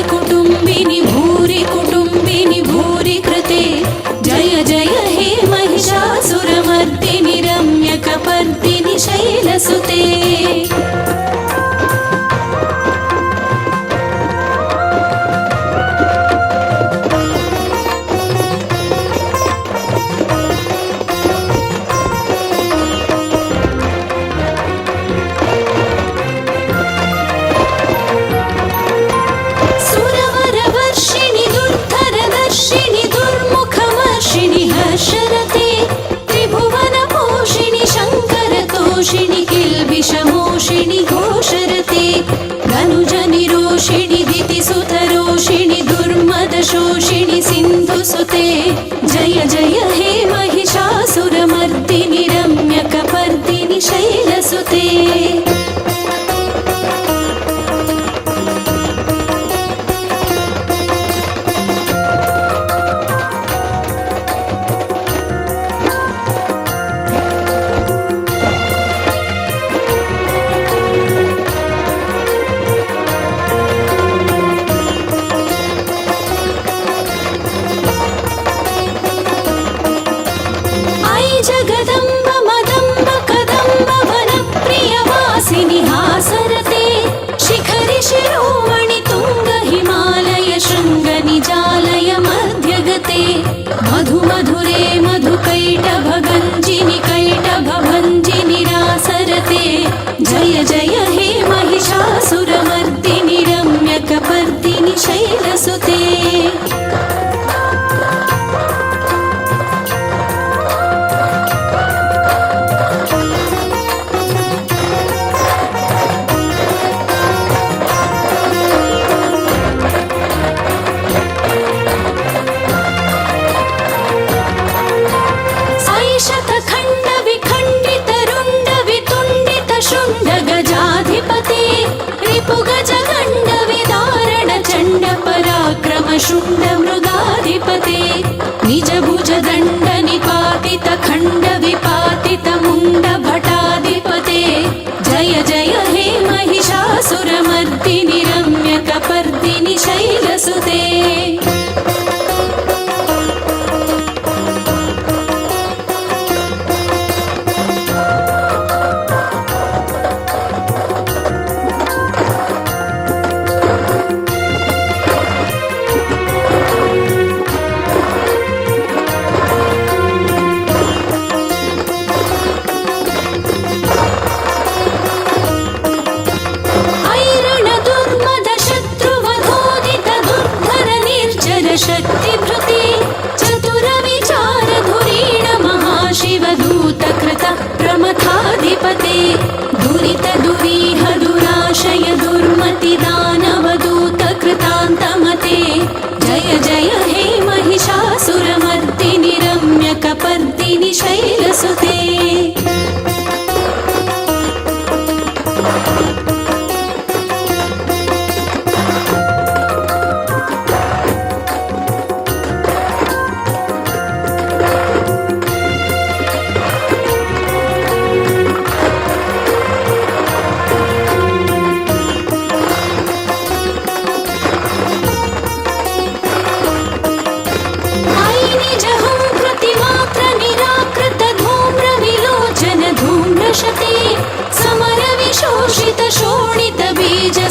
कुटुम्बिनि भूरि कुटुम्बिनि भूरि कृते जय जय हे महिषासुरमर्दिनि रम्यकपर्दिनि शैलसुते। किल्बिषमोषिणि घोषरते धनुजनिरोषिणि दितिसुतरोषिणि दुर्मदशोषिणि सिन्धुसुते जय जय हे महिषासुरमर्दिनि रम्यकपर्दिनि शैलसुते। जगदम्ब मदम्ब कदम्ब वनप्रियवा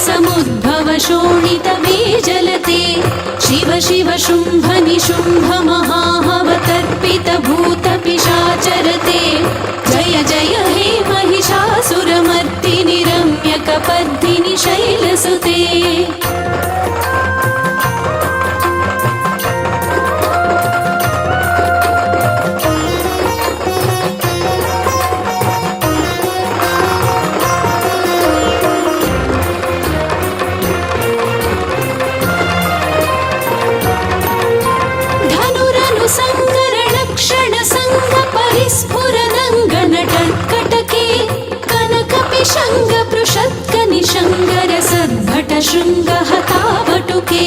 समुद्भव शोणित बीजलते शिव शिव शुम्भ निशुम्भ महाहवतर्पित भूत पिशाचरते जय जय हे महिषासुरमर्दिनि रम्यकपर्दिनि शैलसुते शृङ्गहतावटुके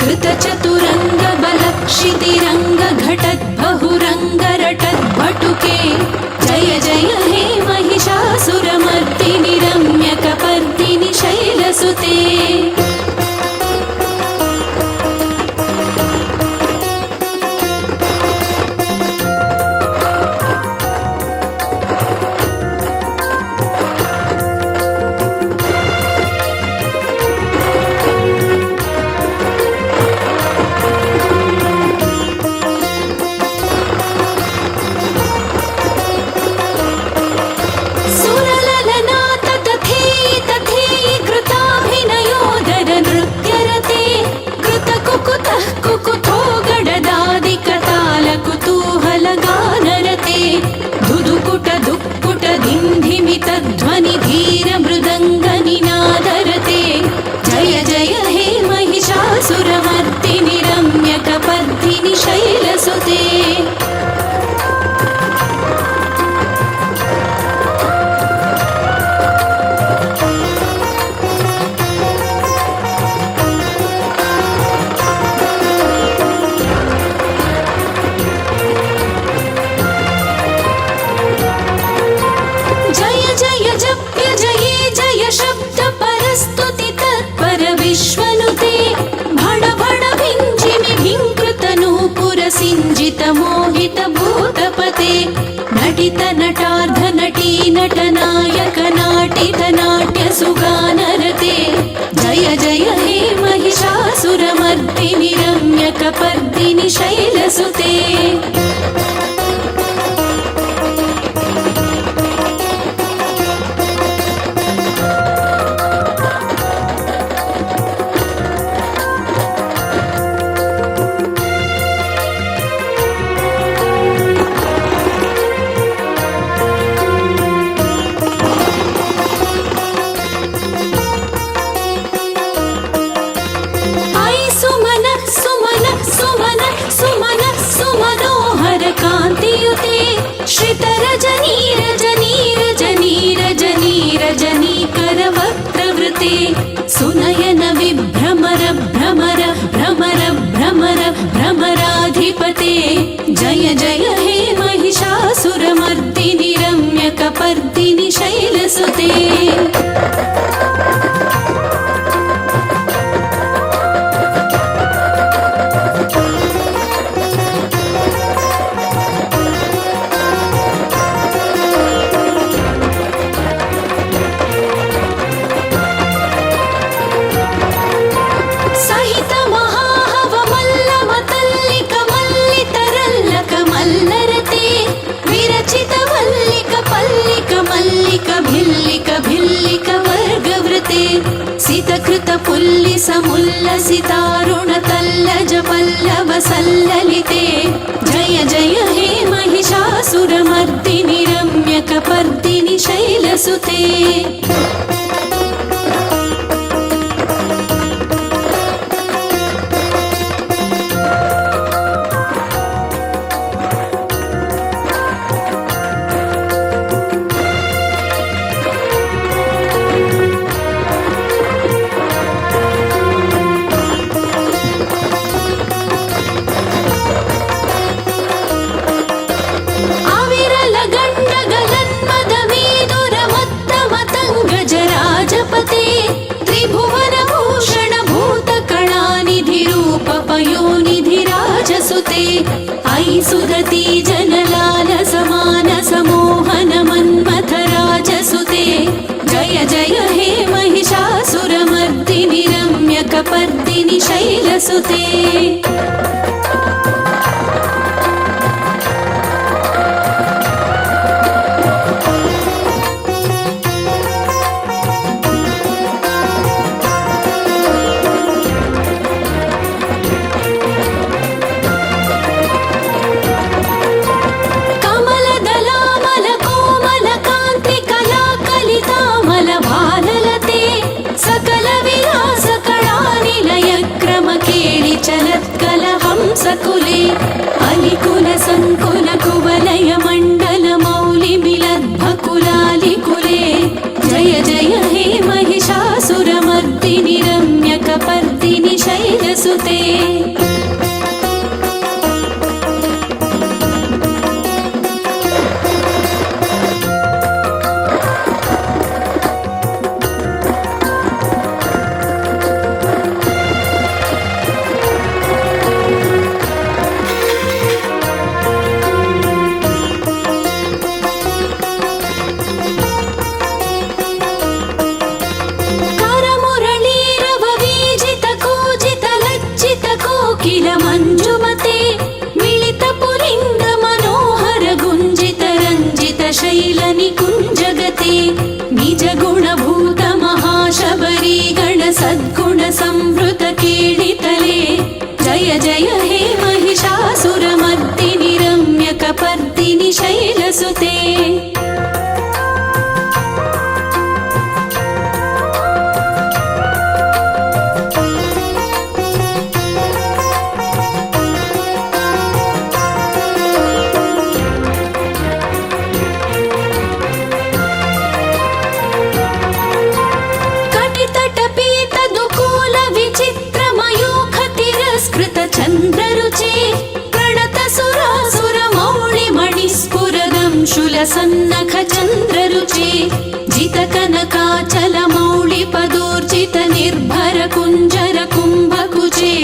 कृतचतुरङ्ग बलक्षितिरङ्ग घटद् बहुरङ्ग रटद् भटुके जय जय हे महिषासुरमर्दिनि रम्यकपर्दिनि शैलसुते ध्वनि धीर मृदंग निनादरते जय जय हे महिषासुरमर्दिनि रम्यकपर्दिनि शैलसुते शब्द परस्तुति तत्पर विश्वनुते भण भण भिञ्जिमि भिङ्कृत नूपुर सिञ्जित मोहित भूतपते नटित नटार्ध नटी नटनायक नाटित नाट्य सुगानरते जय जय हे महिषासुरमर्दिनि रम्यकपर्दिनि शैलसुते सुनयन विभ्रमर भ्रमर भ्रमर भ्रमर भ्रमराधिपते जय जय हे महिषासुरमर्दिनि रम्यकपर्दिनि शैलसुते सितकृत पुल्लिस मुल्लसितारुण तल्लज पल्लव सल्ललिते जय जय हे महिषासुरमर्दिनि रम्यकपर्दिनि शैलसुते सुरति जनलाल समान समोहन मन्मथ राजसुते जय जय हे महिषासुरमर्दिनि शैलसुते सकुले अलिकुल संकुल कुवलय मंडल मौलि मिलद्भकुलालिकुले जय जय हे महिषासुरमर्दिनि रम्यकपर्दिनि शैलसुते निज गुणभूत महाशबरी गण सद्गुण संवृत कीर्तितले जय जय हे महिषासुरमर्दिनि रम्यकपर्दिनि शैलसुते चन्द्ररुचे प्रणत सुरासुर मौळि मणिस्फुरदं शूलसन्नख चन्द्ररुचे जित कनकाचल मौळि पदोर्जित निर्भर कुञ्जर कुम्भकुचे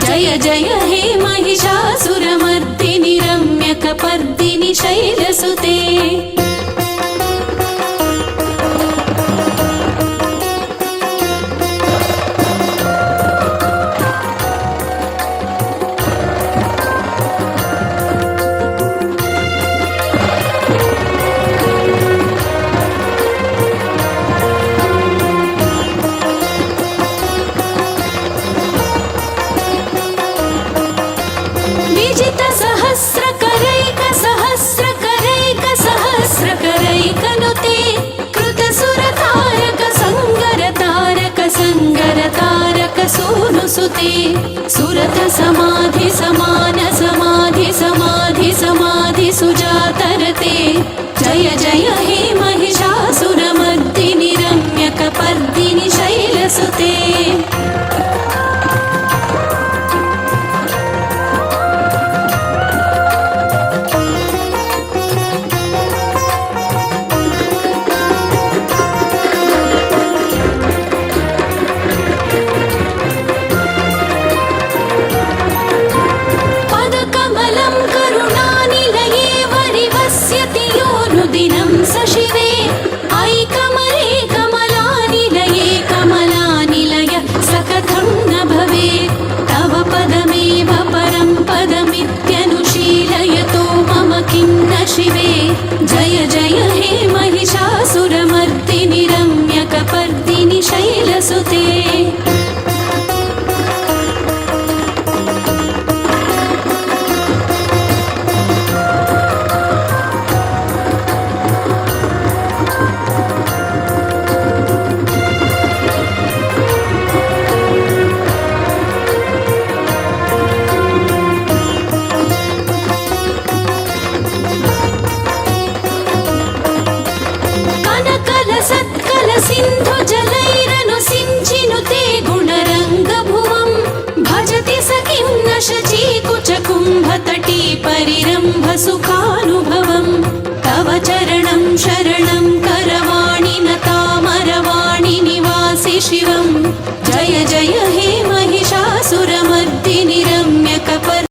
जय जय हे महिषासुरमर्दिनि रम्यकपर्दिनि शैलसुते सोनुसुते सुरत समाधि समान समाधि समाधि समाधि सुजातरते जय जय हे महिषासुरमर्दिनि रम्यकपर्दिनि शैलसुते शिवे ऐ कमले कमलानिलये कमलानिलय सकथं न भवेत् तव पदमेव परं पदमित्यनुशीलयतो मम किं न शिवे जय जय हे महिषासुरमर्दिनि रम्यकपर्दिनि शैलसुते सिंधु जलैरनु सिंचिनुते गुणरंगभुवं भजति स किं न शचीकुच कुम्भतटी परिरम्भ सुखानुभवं तव चरणं शरणं करवाणि न तामरवाणि निवासि शिवं जय जय हे महि